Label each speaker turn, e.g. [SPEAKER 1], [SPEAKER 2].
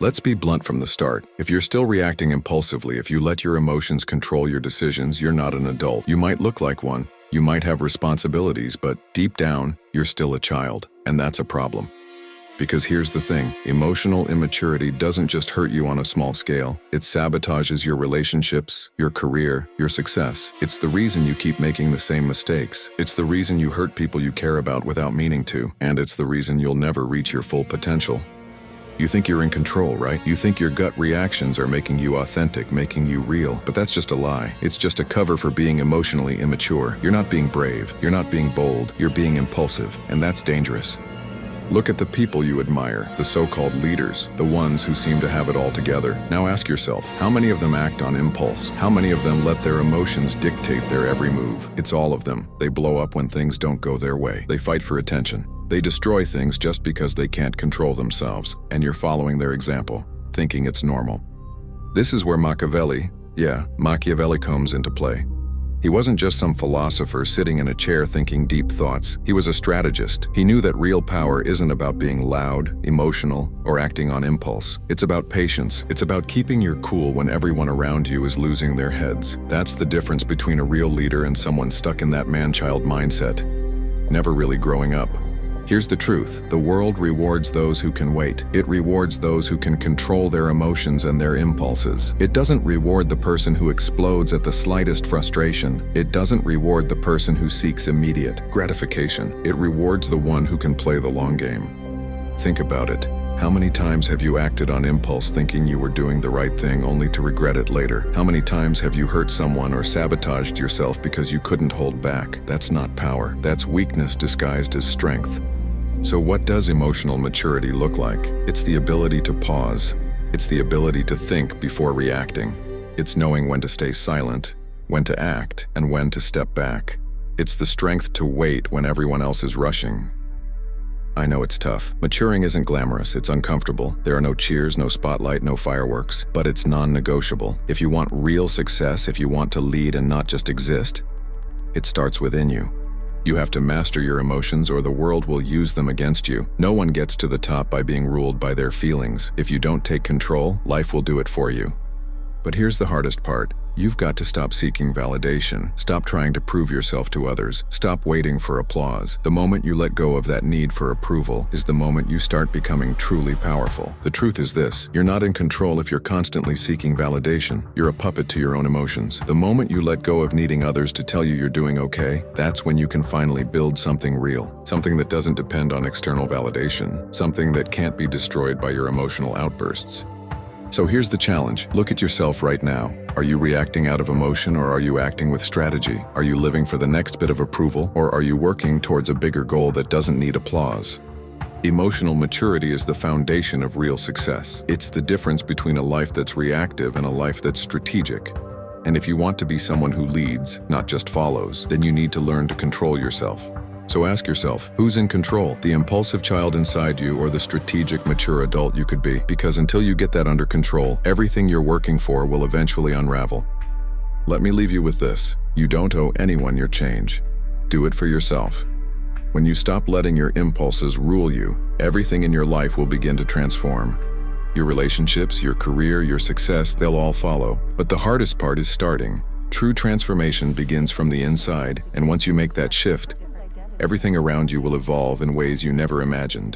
[SPEAKER 1] Let's be blunt from the start. If you're still reacting impulsively, if you let your emotions control your decisions, you're not an adult. You might look like one, you might have responsibilities, but deep down, you're still a child, and that's a problem. Because here's the thing, emotional immaturity doesn't just hurt you on a small scale, it sabotages your relationships, your career, your success. It's the reason you keep making the same mistakes. It's the reason you hurt people you care about without meaning to, and it's the reason you'll never reach your full potential. You think you're in control, right? You think your gut reactions are making you authentic, making you real, but that's just a lie. It's just a cover for being emotionally immature. You're not being brave, you're not being bold, you're being impulsive, and that's dangerous. Look at the people you admire, the so-called leaders, the ones who seem to have it all together. Now ask yourself, how many of them act on impulse? How many of them let their emotions dictate their every move? It's all of them. They blow up when things don't go their way. They fight for attention. They destroy things just because they can't control themselves, and you're following their example, thinking it's normal. This is where Machiavelli comes into play. He wasn't just some philosopher sitting in a chair thinking deep thoughts. He was a strategist. He knew that real power isn't about being loud, emotional, or acting on impulse. It's about patience. It's about keeping your cool when everyone around you is losing their heads. That's the difference between a real leader and someone stuck in that man-child mindset, never really growing up. Here's the truth. The world rewards those who can wait. It rewards those who can control their emotions and their impulses. It doesn't reward the person who explodes at the slightest frustration. It doesn't reward the person who seeks immediate gratification. It rewards the one who can play the long game. Think about it. How many times have you acted on impulse thinking you were doing the right thing only to regret it later? How many times have you hurt someone or sabotaged yourself because you couldn't hold back? That's not power. That's weakness disguised as strength. So what does emotional maturity look like? It's the ability to pause. It's the ability to think before reacting. It's knowing when to stay silent, when to act, and when to step back. It's the strength to wait when everyone else is rushing. I know it's tough. Maturing isn't glamorous, it's uncomfortable. There are no cheers, no spotlight, no fireworks, but it's non-negotiable. If you want real success, if you want to lead and not just exist, it starts within you. You have to master your emotions or the world will use them against you. No one gets to the top by being ruled by their feelings. If you don't take control, life will do it for you. But here's the hardest part. You've got to stop seeking validation. Stop trying to prove yourself to others. Stop waiting for applause. The moment you let go of that need for approval is the moment you start becoming truly powerful. The truth is this, you're not in control if you're constantly seeking validation. You're a puppet to your own emotions. The moment you let go of needing others to tell you you're doing okay, that's when you can finally build something real. Something that doesn't depend on external validation. Something that can't be destroyed by your emotional outbursts. So here's the challenge. Look at yourself right now. Are you reacting out of emotion or are you acting with strategy? Are you living for the next bit of approval or are you working towards a bigger goal that doesn't need applause? Emotional maturity is the foundation of real success. It's the difference between a life that's reactive and a life that's strategic. And if you want to be someone who leads, not just follows, then you need to learn to control yourself. So ask yourself, who's in control? The impulsive child inside you or the strategic, mature adult you could be? Because until you get that under control, everything you're working for will eventually unravel. Let me leave you with this. You don't owe anyone your change. Do it for yourself. When you stop letting your impulses rule you, everything in your life will begin to transform. Your relationships, your career, your success, they'll all follow. But the hardest part is starting. True transformation begins from the inside, and once you make that shift, everything around you will evolve in ways you never imagined.